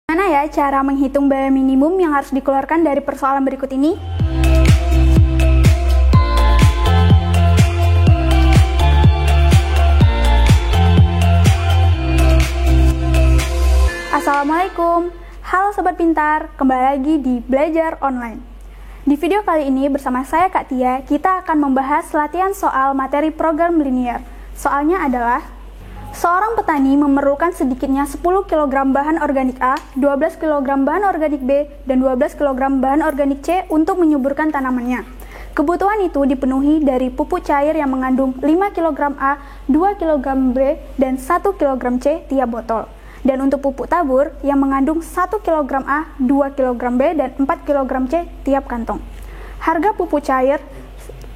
Gimana ya cara menghitung biaya minimum yang harus dikeluarkan dari persoalan berikut ini? Assalamualaikum, halo Sobat Pintar, kembali lagi di Belajar Online. Di video kali ini bersama saya Kak Tia, kita akan membahas latihan soal materi program linear. Soalnya adalah, seorang petani memerlukan sedikitnya 10 kg bahan organik A, 12 kg bahan organik B, dan 12 kg bahan organik C untuk menyuburkan tanamannya. Kebutuhan itu dipenuhi dari pupuk cair yang mengandung 5 kg A, 2 kg B, dan 1 kg C tiap botol. Dan untuk pupuk tabur yang mengandung 1 kg A, 2 kg B, dan 4 kg C tiap kantong. Harga pupuk cair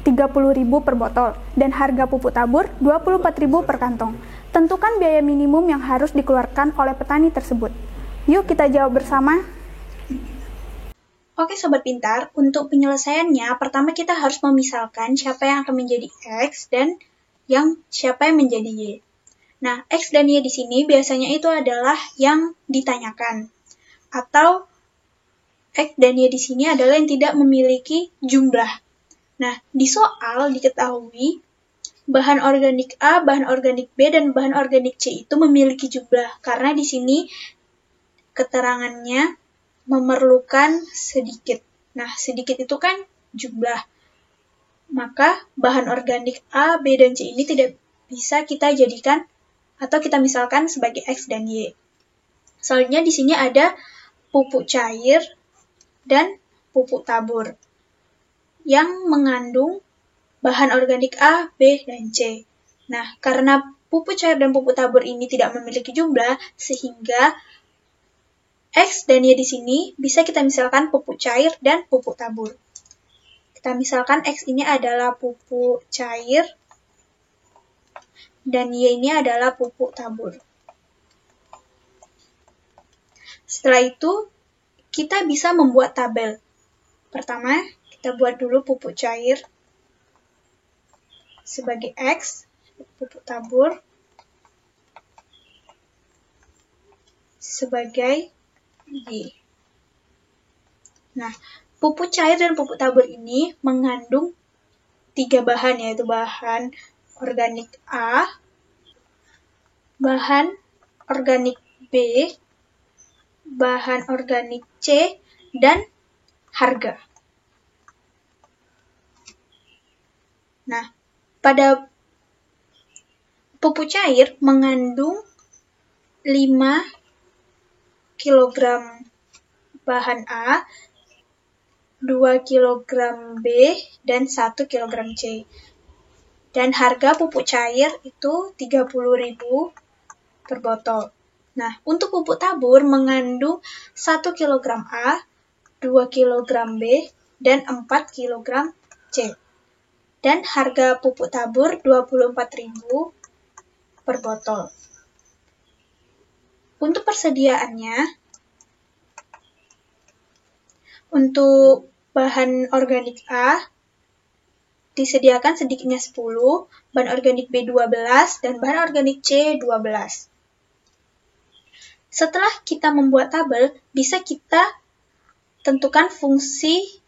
Rp30.000 per botol dan harga pupuk tabur Rp24.000 per kantong. Tentukan biaya minimum yang harus dikeluarkan oleh petani tersebut. Yuk kita jawab bersama. Oke Sobat Pintar, untuk penyelesaiannya pertama kita harus memisalkan siapa yang akan menjadi X dan siapa yang menjadi Y. Nah, X dan Y di sini biasanya itu adalah yang ditanyakan. Atau X dan Y di sini adalah yang tidak memiliki jumlah. Nah, di soal diketahui bahan organik A, bahan organik B, dan bahan organik C itu memiliki jumlah. Karena di sini keterangannya memerlukan sedikit. Nah, sedikit itu kan jumlah. Maka bahan organik A, B, dan C ini tidak bisa kita jadikan atau kita misalkan sebagai X dan Y. Soalnya di sini ada pupuk cair dan pupuk tabur yang mengandung bahan organik A, B, dan C. Nah, karena pupuk cair dan pupuk tabur ini tidak memiliki jumlah, sehingga X dan Y di sini bisa kita misalkan pupuk cair dan pupuk tabur. Kita misalkan X ini adalah pupuk cair, dan Y ini adalah pupuk tabur. Setelah itu, kita bisa membuat tabel. Pertama, kita buat dulu pupuk cair sebagai X, pupuk tabur sebagai Y. Nah, pupuk cair dan pupuk tabur ini mengandung 3 bahan, yaitu bahan organik A, bahan organik B, bahan organik C, dan harga. Nah, pada pupuk cair mengandung 5 kg bahan A, 2 kg B, dan 1 kg C. Dan harga pupuk cair itu Rp30.000 per botol. Nah, untuk pupuk tabur mengandung 1 kg A, 2 kg B, dan 4 kg C. Dan harga pupuk tabur Rp24.000 per botol. Untuk persediaannya, untuk bahan organik A disediakan sedikitnya 10, bahan organik B 12, dan bahan organik C 12. Setelah kita membuat tabel, bisa kita tentukan fungsi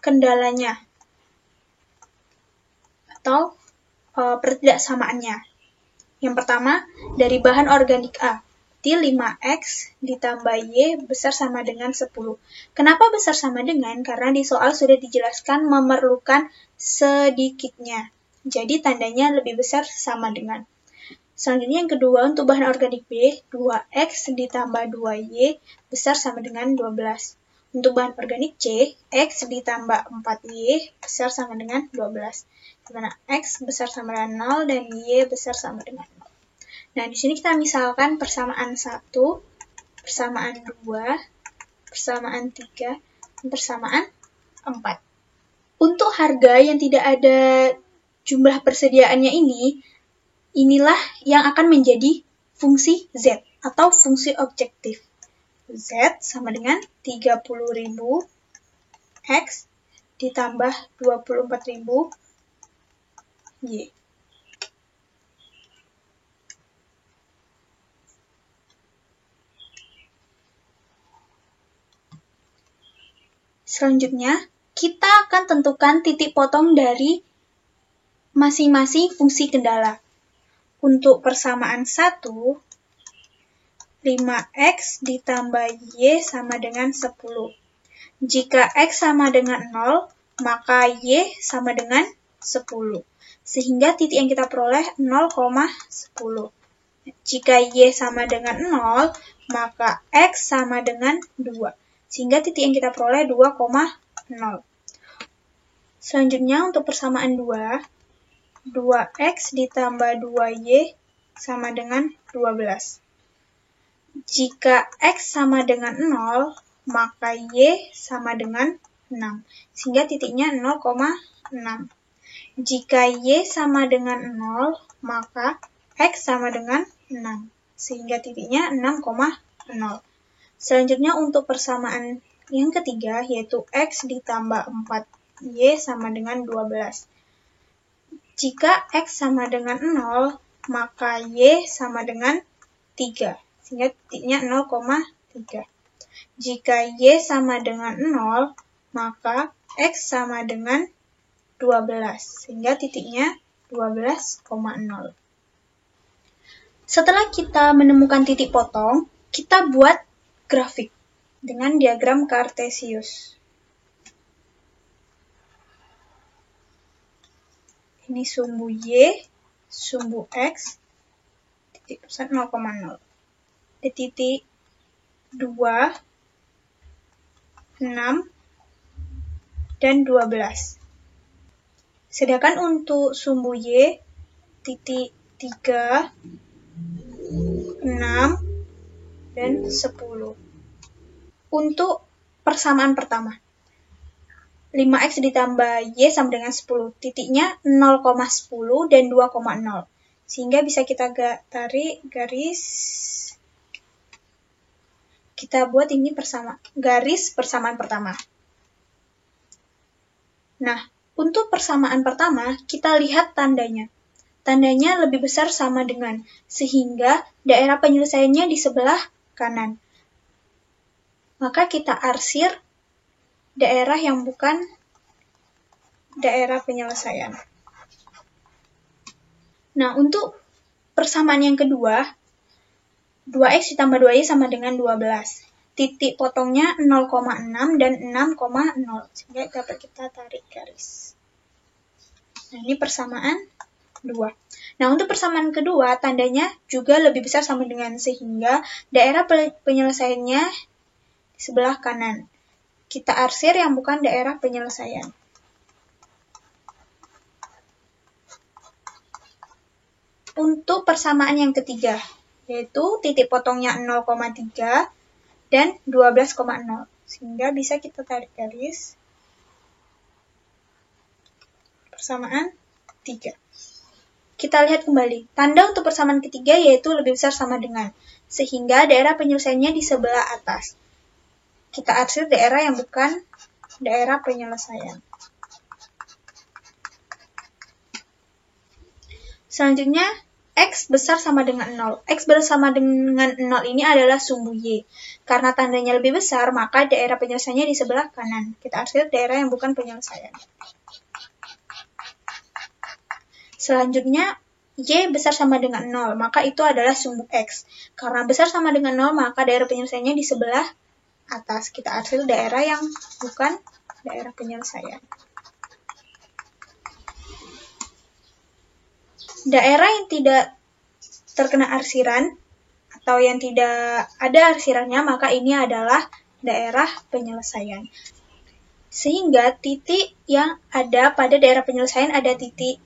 kendalanya atau pertidaksamaannya. Yang pertama, dari bahan organik A, 5X ditambah Y besar sama dengan 10. Kenapa besar sama dengan? Karena di soal sudah dijelaskan memerlukan sedikitnya. Jadi tandanya lebih besar sama dengan. Selanjutnya yang kedua, untuk bahan organik B, 2X ditambah 2Y besar sama dengan 12. Untuk bahan organik C, X ditambah 4Y besar sama dengan 12. Di mana X besar sama dengan 0 dan Y besar sama dengan 0. Nah, di sini kita misalkan persamaan 1, persamaan 2, persamaan 3, dan persamaan 4. Untuk harga yang tidak ada jumlah persediaannya inilah yang akan menjadi fungsi Z atau fungsi objektif. Z sama dengan 30.000 X ditambah 24.000 Y. Selanjutnya, kita akan tentukan titik potong dari masing-masing fungsi kendala. Untuk persamaan 1, 5x ditambah y sama dengan 10. Jika x sama dengan 0, maka y sama dengan 10. Sehingga titik yang kita peroleh 0,10. Jika y sama dengan 0, maka x sama dengan 2. Sehingga titik yang kita peroleh 2,0. Selanjutnya untuk persamaan 2, 2x ditambah 2y sama dengan 12. Jika x sama dengan 0, maka y sama dengan 6, sehingga titiknya 0,6. Jika y sama dengan 0, maka x sama dengan 6, sehingga titiknya 6,0. Selanjutnya untuk persamaan yang ketiga, yaitu x ditambah 4y sama dengan 12. Jika x sama dengan 0, maka y sama dengan 3, sehingga titiknya 0,3. Jika y sama dengan 0, maka x sama dengan 12, sehingga titiknya 12,0. Setelah kita menemukan titik potong, kita buat grafik dengan diagram Kartesius. Ini sumbu y, sumbu x, titik pusat 0,0. Di titik 2, 6, dan 12. Sedangkan untuk sumbu y, titik 3, 6, dan 10. Untuk persamaan pertama, 5x ditambah y sama dengan 10. Titiknya 0,10 dan 2,0. Sehingga bisa kita tarik garis. Kita buat ini garis persamaan pertama. Nah, untuk persamaan pertama, kita lihat tandanya. Tandanya lebih besar sama dengan, sehingga daerah penyelesaiannya di sebelah kanan. Maka kita arsir daerah yang bukan daerah penyelesaian. Nah, untuk persamaan yang kedua, 2x ditambah 2y sama dengan 12. Titik potongnya 0,6 dan 6,0. Sehingga dapat kita tarik garis. Nah, ini persamaan 2. Nah, untuk persamaan kedua, tandanya juga lebih besar sama dengan, sehingga daerah penyelesaiannya di sebelah kanan. Kita arsir yang bukan daerah penyelesaian. Untuk persamaan yang ketiga, yaitu titik potongnya 0,3 dan 12,0. Sehingga bisa kita tarik garis. Persamaan 3. Kita lihat kembali. Tanda untuk persamaan ketiga yaitu lebih besar sama dengan, sehingga daerah penyelesaiannya di sebelah atas. Kita arsir daerah yang bukan daerah penyelesaian. Selanjutnya, x besar sama dengan 0. X bersama dengan 0 ini adalah sumbu y. Karena tandanya lebih besar, maka daerah penyelesaiannya di sebelah kanan. Kita arsir daerah yang bukan penyelesaian. Selanjutnya, y besar sama dengan 0, maka itu adalah sumbu x. Karena besar sama dengan 0, maka daerah penyelesaiannya di sebelah atas. Kita arsir daerah yang bukan daerah penyelesaian. Daerah yang tidak terkena arsiran atau yang tidak ada arsirannya, maka ini adalah daerah penyelesaian. Sehingga titik yang ada pada daerah penyelesaian ada titik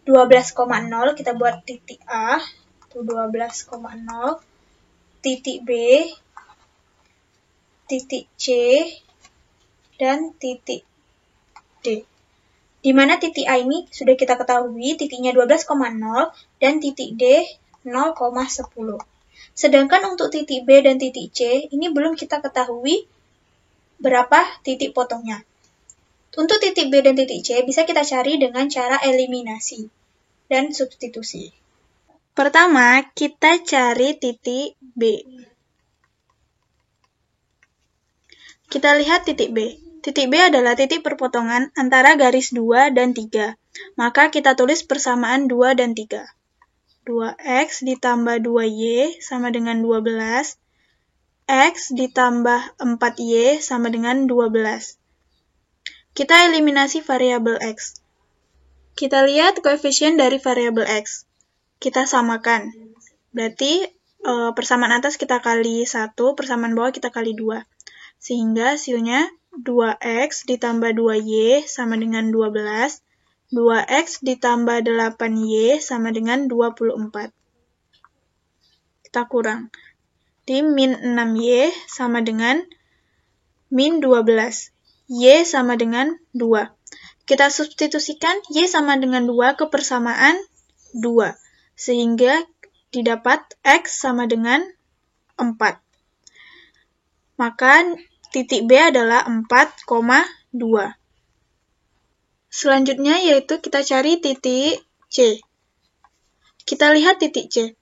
12,0, kita buat titik A, itu 12,0, titik B, titik C, dan titik D. Di mana titik A ini sudah kita ketahui titiknya 12,0 dan titik D 0,10. Sedangkan untuk titik B dan titik C ini belum kita ketahui berapa titik potongnya. Untuk titik B dan titik C bisa kita cari dengan cara eliminasi dan substitusi. Pertama, kita cari titik B. Kita lihat titik B. Titik B adalah titik perpotongan antara garis 2 dan 3. Maka kita tulis persamaan 2 dan 3. 2x ditambah 2y sama dengan 12. X ditambah 4y sama dengan 12. Kita eliminasi variabel X. Kita lihat koefisien dari variabel X. Kita samakan. Berarti persamaan atas kita kali 1, persamaan bawah kita kali 2. Sehingga hasilnya 2x ditambah 2y sama dengan 12. 2x ditambah 8y sama dengan 24. Kita kurang. Di min 6y sama dengan min 12. Y sama dengan 2. Kita substitusikan Y sama dengan 2 ke persamaan 2. Sehingga didapat X sama dengan 4. Maka titik B adalah 4,2. Selanjutnya yaitu kita cari titik C. Kita lihat titik C.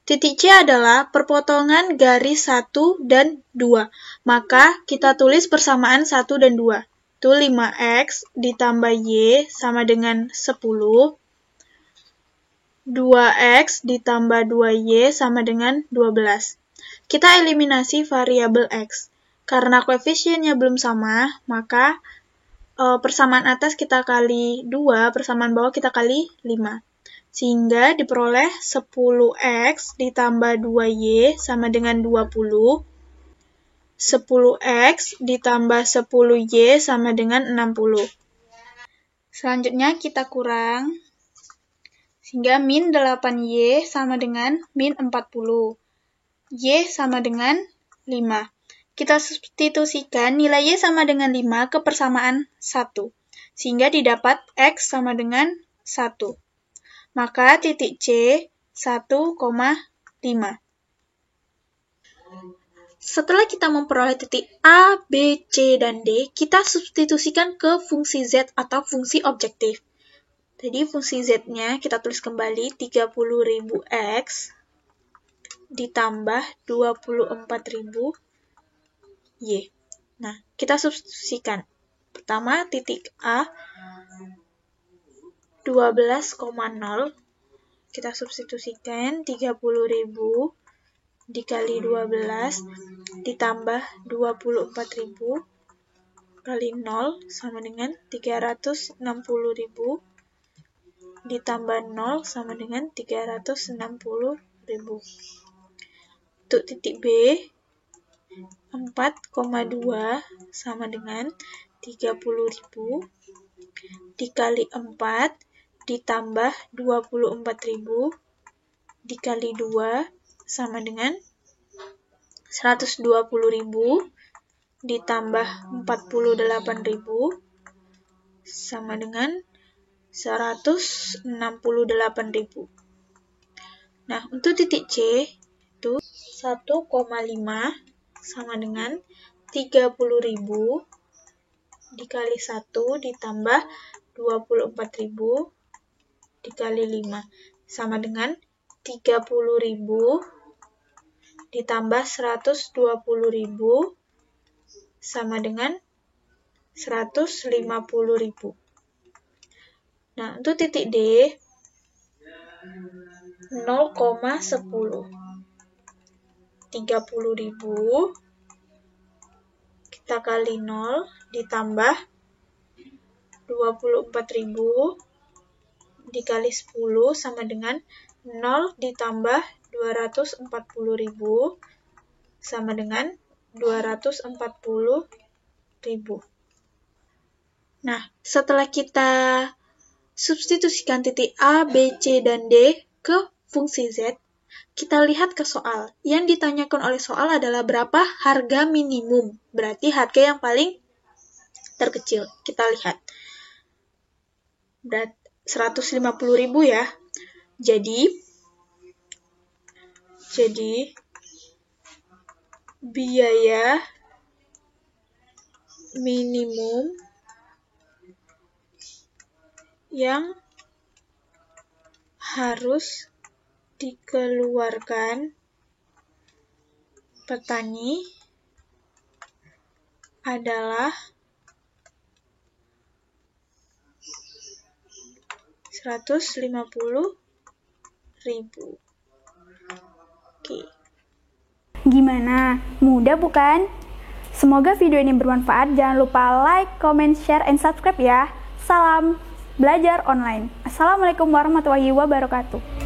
Titik C adalah perpotongan garis 1 dan 2. Maka kita tulis persamaan 1 dan 2. Itu 5x ditambah y sama dengan 10. 2x ditambah 2y sama dengan 12. Kita eliminasi variabel x. Karena koefisiennya belum sama, maka persamaan atas kita kali 2, persamaan bawah kita kali 5. Sehingga diperoleh 10x ditambah 2y sama dengan 20. 10x ditambah 10y sama dengan 60. Selanjutnya kita kurang. Sehingga min 8y sama dengan min 40. Y sama dengan 5. Kita substitusikan nilai y sama dengan 5 ke persamaan 1. Sehingga didapat x sama dengan 1. Maka titik C 1,5. Setelah kita memperoleh titik A, B, C, dan D, kita substitusikan ke fungsi Z atau fungsi objektif. Jadi fungsi Z-nya kita tulis kembali 30.000x ditambah 24.000 Y. Nah, kita substitusikan. Pertama, titik A 12,0 kita substitusikan 30.000 dikali 12 ditambah 24.000 kali 0 sama dengan 360.000 ditambah 0 sama dengan 360.000. Untuk titik B 4,2 sama dengan 30.000 dikali 4 ditambah 24.000 dikali 2 sama dengan 120.000 ditambah 48.000 sama dengan 168.000. Nah, untuk titik C itu 1,5 sama dengan 30.000 dikali 1 ditambah 24.000 dikali 5 sama dengan 30.000 ditambah 120.000 sama dengan 150.000. Nah, untuk titik D 0,10. 30.000 kita kali 0 ditambah 24.000 dikali 10 sama dengan 0 ditambah 240.000 sama dengan 240.000. Nah, setelah kita substitusikan titik A, B, C, dan D ke fungsi Z, kita lihat ke soal. Yang ditanyakan oleh soal adalah berapa harga minimum, berarti harga yang paling terkecil. Kita lihat. 150.000 ya. Jadi biaya minimum yang harus dikeluarkan petani adalah 150.000. Oke. Gimana? Mudah bukan? Semoga video ini bermanfaat. Jangan lupa like, comment, share, and subscribe ya. Salam belajar online. Assalamualaikum warahmatullahi wabarakatuh.